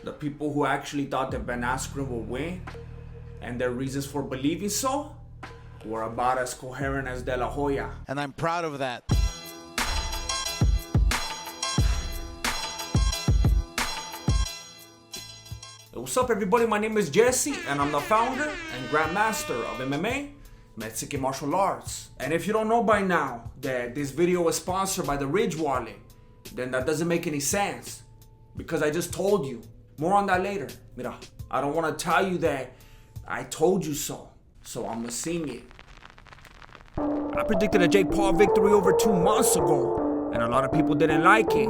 the people who actually thought that Ben Askren would win, and their reasons for believing so, were about as coherent as De La Hoya. And I'm proud of that. What's up, everybody? My name is Jesse, and I'm the founder and grandmaster of MMA, Mexican martial arts. And if you don't know by now that this video was sponsored by the Ridge Wallet, then that doesn't make any sense, because I just told you. More on that later. Mira, I don't want to tell you that I told you so I'm gonna sing it. I predicted a Jake Paul victory over 2 months ago, and a lot of people didn't like it.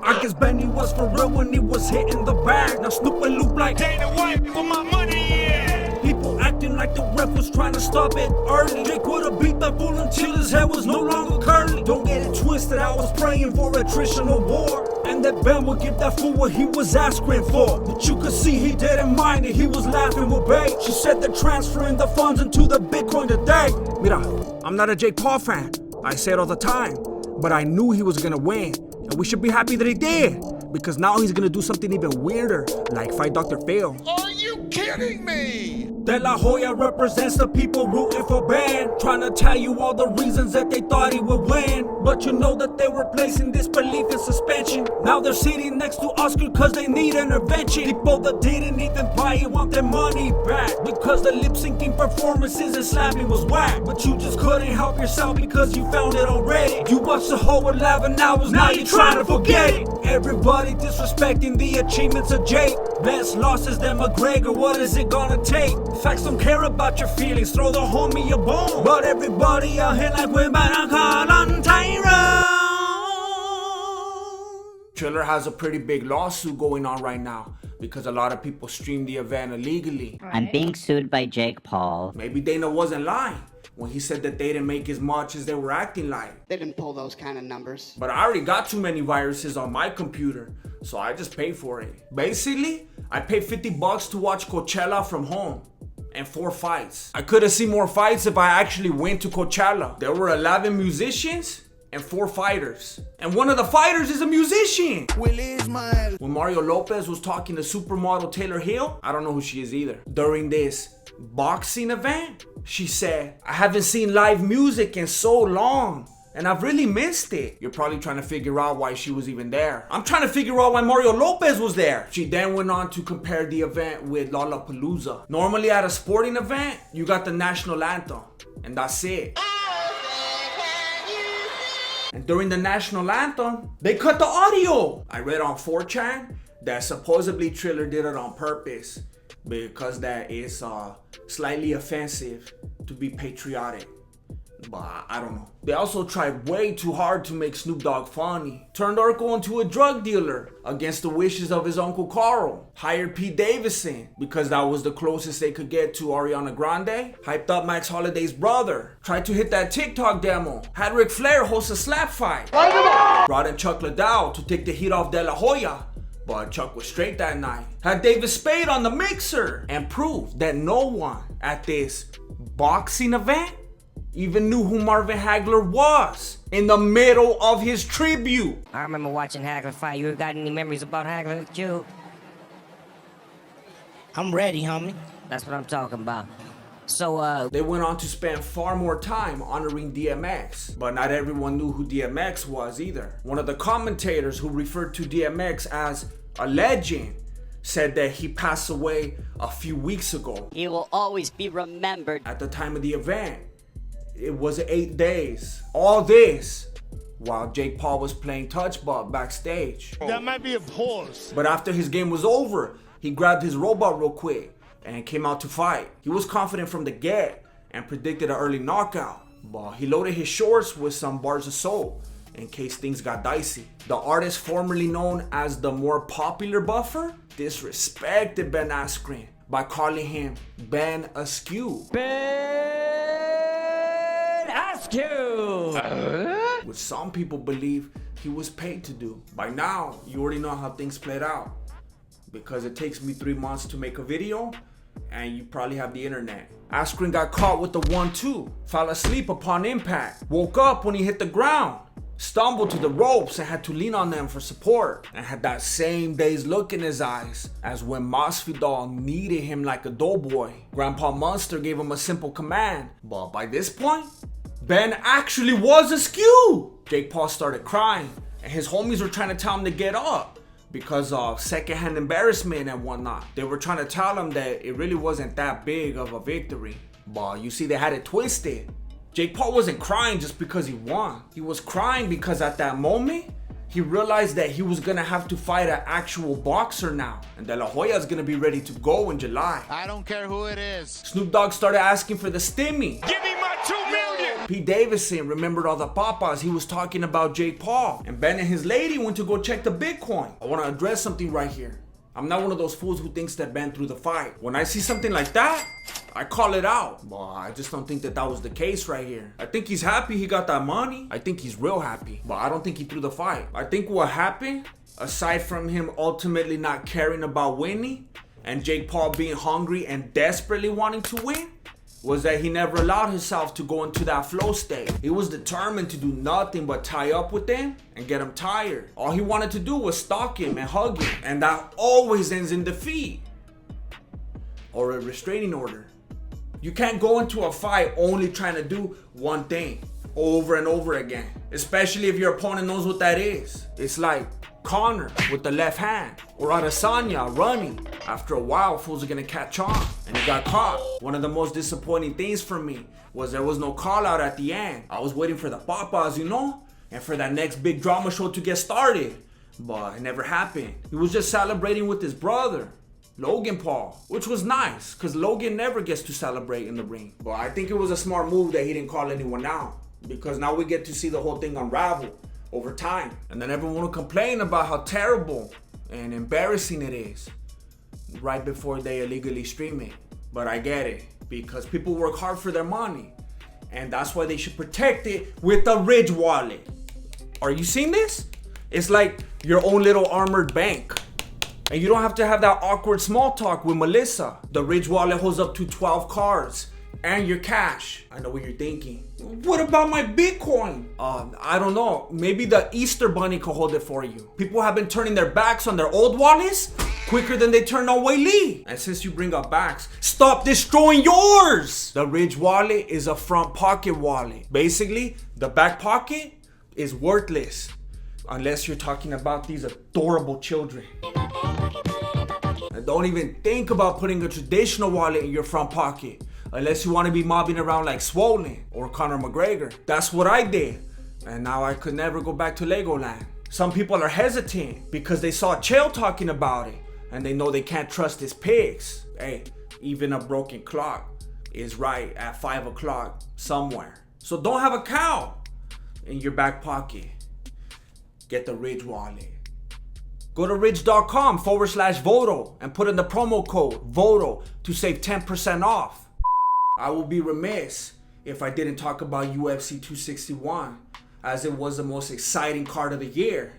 I guess Benny was for real when he was hitting the bag. Now Snoop and Luke like Dana White with my money, yeah. People acting like the ref was trying to stop it early. Jake would've beat that fool until his head was no longer curly. Don't get it twisted, I was praying for attritional war, and that Ben would give that fool what he was asking for. But you could see he didn't mind it, he was laughing with bait. She said they're transferring the funds into the Bitcoin today. Mira, I'm not a Jake Paul fan, I say it all the time, but I knew he was gonna win. And we should be happy that he did, because now he's gonna do something even weirder, like fight Dr. Phil. Are you kidding me? De La Hoya represents the people rooting for Ben, trying to tell you all the reasons that they thought he would win. But you know that they were placing disbelief in suspension. Now they're sitting next to Oscar cause they need intervention. People that didn't even buy it want their money back, because the lip-syncing performances and slapping was whack. But you just couldn't help yourself because you found it already. You watched the whole 11 hours, now you're trying to forget it. Everybody disrespecting the achievements of Jake. Less losses than McGregor, what is it gonna take? Facts don't care about your feelings, throw the homie a bone. But everybody out here like we're about to call on Tyrone. Triller has a pretty big lawsuit going on right now, because a lot of people streamed the event illegally. I'm being sued by Jake Paul. Maybe Dana wasn't lying when he said that they didn't make as much as they were acting like. They didn't pull those kind of numbers. But I already got too many viruses on my computer, so I just paid for it. Basically, I paid $50 to watch Coachella from home, and 4 fights. I could have seen more fights if I actually went to Coachella. There were 11 musicians and 4 fighters, and one of the fighters is a musician. When Mario Lopez was talking to supermodel Taylor Hill, I don't know who she is either, during this boxing event, she said, "I haven't seen live music in so long, and I've really missed it." You're probably trying to figure out why she was even there. I'm trying to figure out why Mario Lopez was there. She then went on to compare the event with Lollapalooza. Normally at a sporting event, you got the national anthem, and that's it. And during the national anthem, they cut the audio. I read on 4chan that supposedly Triller did it on purpose, because that is slightly offensive to be patriotic. But I don't know. They also tried way too hard to make Snoop Dogg funny. Turned Urkel into a drug dealer against the wishes of his Uncle Carl. Hired Pete Davidson because that was the closest they could get to Ariana Grande. Hyped up Max Holiday's brother. Tried to hit that TikTok demo. Had Ric Flair host a slap fight. Brought in Chuck Liddell to take the heat off De La Hoya, but Chuck was straight that night. Had David Spade on the mixer, and proved that no one at this boxing event even knew who Marvin Hagler was in the middle of his tribute. I remember watching Hagler fight. You got any memories about Hagler, Q? I'm ready, homie. That's what I'm talking about. So, they went on to spend far more time honoring DMX, but not everyone knew who DMX was either. One of the commentators who referred to DMX as a legend said that he passed away a few weeks ago. He will always be remembered. At the time of the event, it was 8 days. All this while Jake Paul was playing touch ball backstage. That might be a pause. But after his game was over, he grabbed his robot real quick and came out to fight. He was confident from the get and predicted an early knockout, but he loaded his shorts with some bars of soap in case things got dicey. The artist formerly known as the more popular Buffer disrespected Ben Askren by calling him Ben Askew. Which some people believe he was paid to do. By now, you already know how things played out, because it takes me 3 months to make a video, and you probably have the internet. Askren got caught with the 1-2, fell asleep upon impact, woke up when he hit the ground, stumbled to the ropes and had to lean on them for support, and had that same dazed look in his eyes as when Masvidal needed him like a doughboy. Grandpa Munster gave him a simple command, but by this point, Ben actually was askew. Jake Paul started crying, and his homies were trying to tell him to get up because of secondhand embarrassment and whatnot. They were trying to tell him that it really wasn't that big of a victory, but you see, they had it twisted. Jake Paul wasn't crying just because he won. He was crying because at that moment, he realized that he was gonna have to fight an actual boxer now, and De La Hoya's gonna be ready to go in July. I don't care who it is. Snoop Dogg started asking for the stimmy. Give me my $2 million. Pete Davidson remembered all the papas he was talking about Jake Paul, and Ben and his lady went to go check the Bitcoin. I want to address something right here. I'm not one of those fools who thinks that Ben threw the fight. When I see something like that, I call it out. But I just don't think that that was the case right here. I think he's happy he got that money. I think he's real happy. But I don't think he threw the fight. I think what happened, aside from him ultimately not caring about winning, and Jake Paul being hungry and desperately wanting to win, was that he never allowed himself to go into that flow state. He was determined to do nothing but tie up with him and get him tired. All he wanted to do was stalk him and hug him, and that always ends in defeat or a restraining order. You can't go into a fight only trying to do one thing over and over again, especially if your opponent knows what that is. It's like Connor with the left hand, or Adesanya running. After a while, fools are gonna catch on, and he got caught. One of the most disappointing things for me was there was no call out at the end. I was waiting for the papas, you know, and for that next big drama show to get started, but it never happened. He was just celebrating with his brother, Logan Paul, which was nice, because Logan never gets to celebrate in the ring. But I think it was a smart move that he didn't call anyone out, because now we get to see the whole thing unravel over time. And then everyone will complain about how terrible and embarrassing it is right before they illegally stream it. But I get it, because people work hard for their money, and that's why they should protect it with a Ridge wallet. Are you seeing this? It's like your own little armored bank. And you don't have to have that awkward small talk with Melissa. The Ridge wallet holds up to 12 cards and your cash. I know what you're thinking. What about my Bitcoin? I don't know. Maybe the Easter Bunny could hold it for you. People have been turning their backs on their old wallets quicker than they turn on Weili. And since you bring up backs, stop destroying yours. The Ridge wallet is a front pocket wallet. Basically, the back pocket is worthless unless you're talking about these adorable children. And don't even think about putting a traditional wallet in your front pocket unless you want to be mobbing around like Swollen or Conor McGregor. That's what I did, and now I could never go back to Legoland. Some people are hesitant because they saw Chael talking about it and they know they can't trust his picks. Hey, even a broken clock is right at 5 o'clock somewhere. So don't have a cow in your back pocket. Get the Ridge wallet. Go to ridge.com/Voto and put in the promo code VOTO to save 10% off. I will be remiss if I didn't talk about UFC 261, as it was the most exciting card of the year.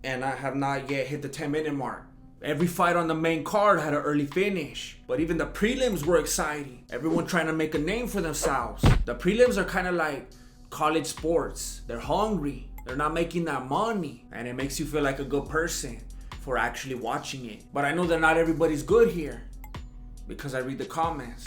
And I have not yet hit the 10-minute mark. Every fight on the main card had an early finish, but even the prelims were exciting. Everyone trying to make a name for themselves. The prelims are kind of like college sports. They're hungry. They're not making that money, and it makes you feel like a good person for actually watching it. But I know that not everybody's good here because I read the comments.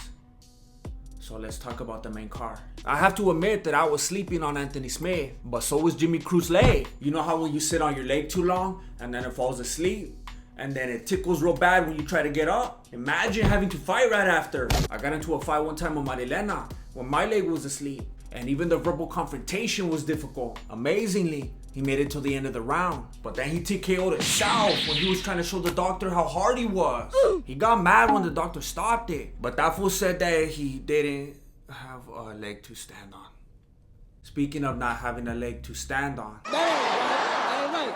So let's talk about the main card. I have to admit that I was sleeping on Anthony Smith, but so was Jimmy Crute's leg. You know how when you sit on your leg too long and then it falls asleep, and then it tickles real bad when you try to get up? Imagine having to fight right after. I got into a fight one time with Marilena when my leg was asleep, and even the verbal confrontation was difficult. Amazingly, he made it till the end of the round, but then he TKO'd himself when he was trying to show the doctor how hard he was. He got mad when the doctor stopped it, but that fool said that he didn't have a leg to stand on. Speaking of not having a leg to stand on,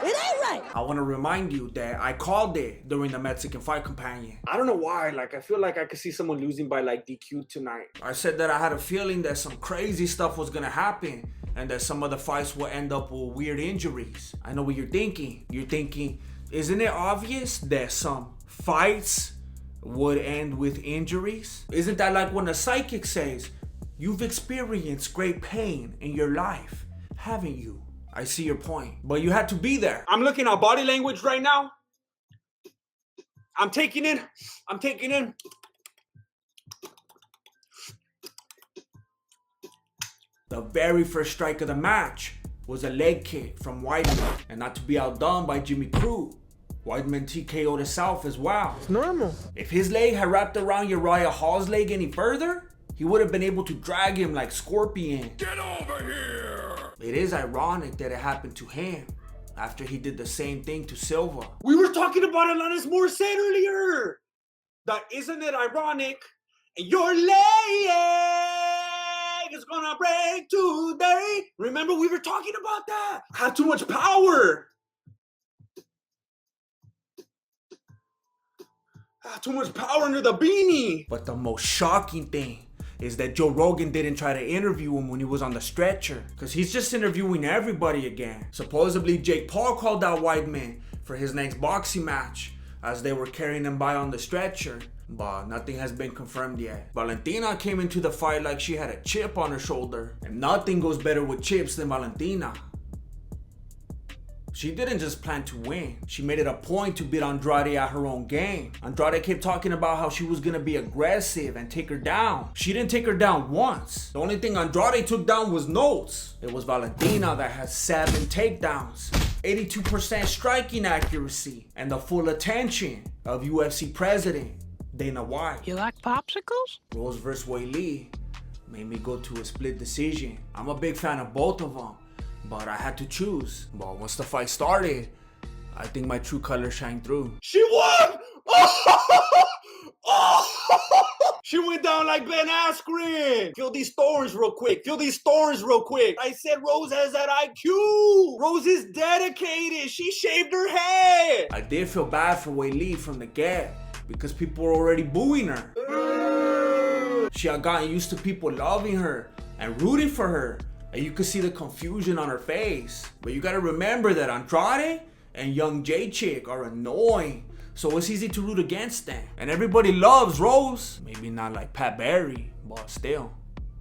It ain't right. I want to remind you that I called it during the Mexican Fight Companion. I don't know why, I feel like I could see someone losing by DQ tonight. I said that I had a feeling that some crazy stuff was gonna happen and that some of the fights will end up with weird injuries. I know what you're thinking. You're thinking, isn't it obvious that some fights would end with injuries? Isn't that like when a psychic says, you've experienced great pain in your life. haven't you? I see your point, but you had to be there. I'm looking at body language right now. I'm taking in. The very first strike of the match was a leg kick from Weidman, and not to be outdone by Jimmy Crute. Weidman TKO'd himself as well. It's normal. If his leg had wrapped around Uriah Hall's leg any further, he would have been able to drag him like Scorpion. Get over here! It is ironic that it happened to him after he did the same thing to Silva. We were talking about Alanis Morissette earlier. That isn't it ironic? And your leg is gonna break today. Remember we were talking about that? Had too much power. Too much power under the beanie. But the most shocking thing is that Joe Rogan didn't try to interview him when he was on the stretcher, because he's just interviewing everybody again. Supposedly Jake Paul called out Weidman for his next boxing match as they were carrying him by on the stretcher, but nothing has been confirmed yet. Valentina came into the fight like she had a chip on her shoulder, and nothing goes better with chips than Valentina. She didn't just plan to win. She made it a point to beat Andrade at her own game. Andrade kept talking about how she was gonna be aggressive and take her down. She didn't take her down once. The only thing Andrade took down was notes. It was Valentina that had 7 takedowns, 82% striking accuracy, and the full attention of UFC president Dana White. You like popsicles? Rose vs. Weili made me go to a split decision. I'm a big fan of both of them, but I had to choose. But once the fight started, I think my true colors shined through. She won! She went down like Ben Askren. Feel these thorns real quick. I said Rose has that IQ. Rose is dedicated. She shaved her head. I did feel bad for Weili from the get, because people were already booing her. She had gotten used to people loving her and rooting for her, and you could see the confusion on her face. But you gotta remember that Andrade and young J-Chick are annoying, so it's easy to root against them. And everybody loves Rose. Maybe not like Pat Barry, but still.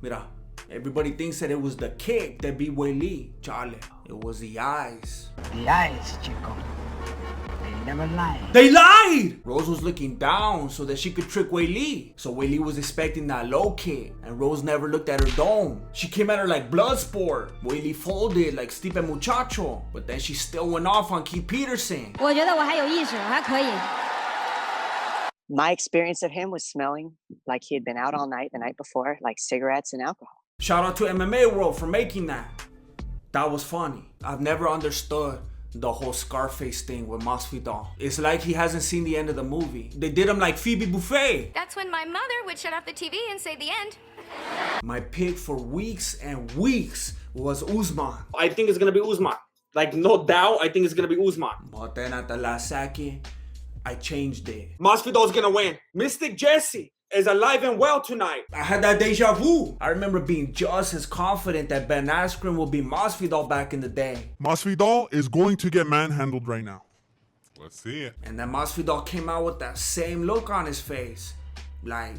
Mira, everybody thinks that it was the kick that beat Weili. Chale, it was the eyes. The eyes, chico. They never lie. They lied! Rose was looking down so that she could trick Weili. So Weili was expecting that low kick, and Rose never looked at her dome. She came at her like Bloodsport. Weili folded like Stipe Muchacho, but then she still went off on Keith Peterson. 我觉得我还有意识，我还可以。 My experience of him was smelling like he had been out all night the night before, like cigarettes and alcohol. Shout out to MMA World for making that. That was funny. I've never understood the whole Scarface thing with Masvidal. It's like he hasn't seen the end of the movie. They did him like Phoebe Buffet. That's when my mother would shut off the TV and say the end. My pick for weeks and weeks was Usman. I think it's gonna be Usman. Like, no doubt, I think it's gonna be Usman. But then at the last second, I changed it. Masvidal's gonna win. Mystic Jesse is alive and well tonight. I had that deja vu. I remember being just as confident that Ben Askren would be Masvidal back in the day. Masvidal is going to get manhandled right now. Let's see it. And then Masvidal came out with that same look on his face. Like,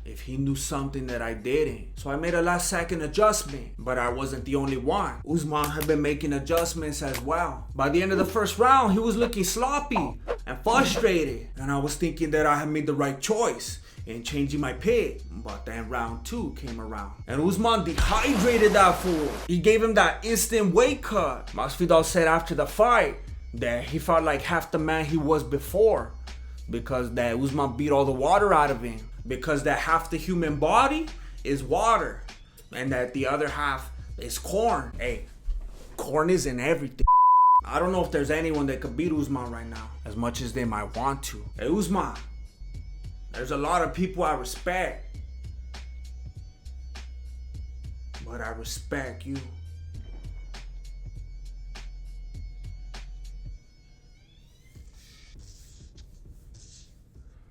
if he knew something that I didn't. So I made a last second adjustment, but I wasn't the only one. Usman had been making adjustments as well. By the end of the first round, he was looking sloppy and frustrated. And I was thinking that I had made the right choice in changing my pick. But then round 2 came around, and Usman dehydrated that fool. He gave him that instant weight cut. Masvidal said after the fight that he felt like half the man he was before, because that Usman beat all the water out of him, because that half the human body is water and that the other half is corn. Hey, corn is in everything. I don't know if there's anyone that could beat Usman right now, as much as they might want to. Hey, Usman, there's a lot of people I respect, but I respect you.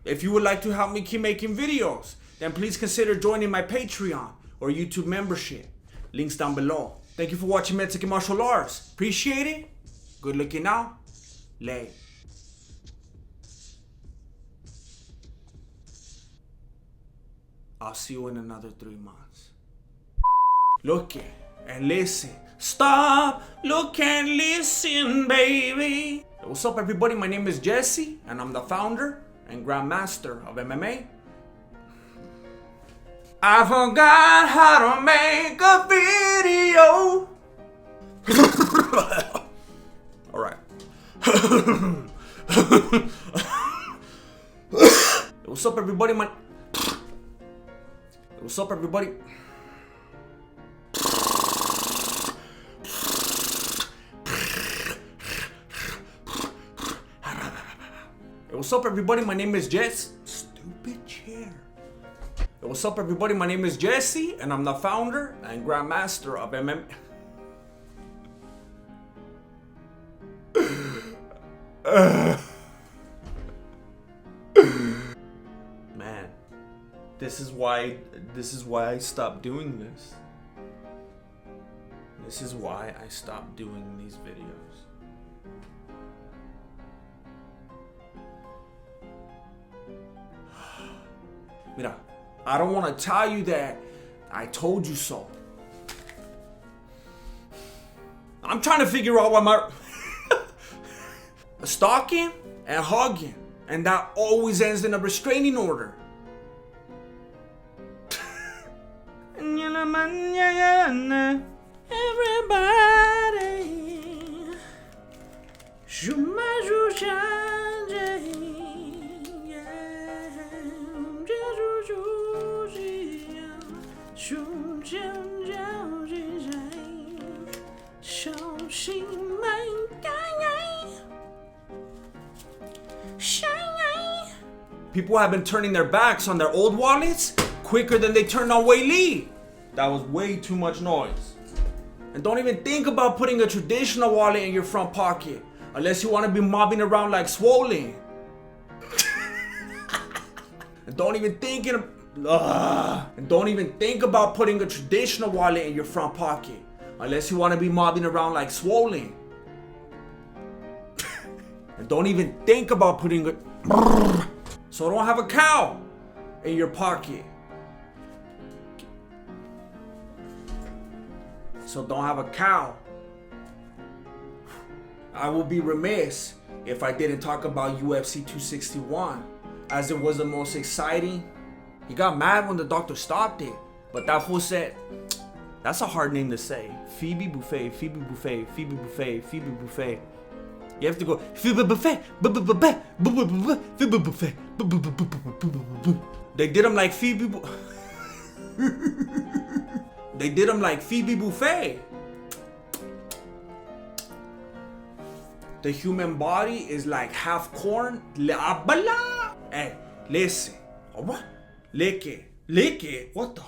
If you would like to help me keep making videos, then please consider joining my Patreon or YouTube membership. Links down below. Thank you for watching Mexican Martial Arts. Appreciate it. Good looking out. Lay. I'll see you in another 3 months. Look it. and listen. Stop, look and listen, baby. What's up, everybody? My name is Jesse, and I'm the founder and grandmaster of MMA. I forgot how to make a video. All right. What's up, everybody? What's up, everybody? What's up, everybody? My name is Jess. Stupid chair. What's up, everybody? My name is Jesse, and I'm the founder and grandmaster of MMA. Man, this is why I stopped doing this. This is why I stopped doing these videos. Mira, I don't want to tell you that I told you so. I'm trying to figure out why my stalking and hugging, and that always ends in a restraining order. People have been turning their backs on their old wallets quicker than they turned on Weili. That was way too much noise. And don't even think about putting a traditional wallet in your front pocket unless you want to be mobbing around like Swollen. And don't even think about putting a traditional wallet in your front pocket unless you want to be mobbing around like Swollen. And don't even think about putting a so don't have a cow in your pocket. So don't have a cow. I will be remiss if I didn't talk about UFC 261, as it was the most exciting. He got mad when the doctor stopped it, but that fool said, that's a hard name to say. Phoebe Buffet, Phoebe Buffet, Phoebe Buffet, Phoebe Buffet. You have to go Phoebe Buffet, Phoebe Buffet. They did him like Phoebe. They did him like Phoebe Buffet. The human body is like half corn. Hey, listen. What? Lick it. What the?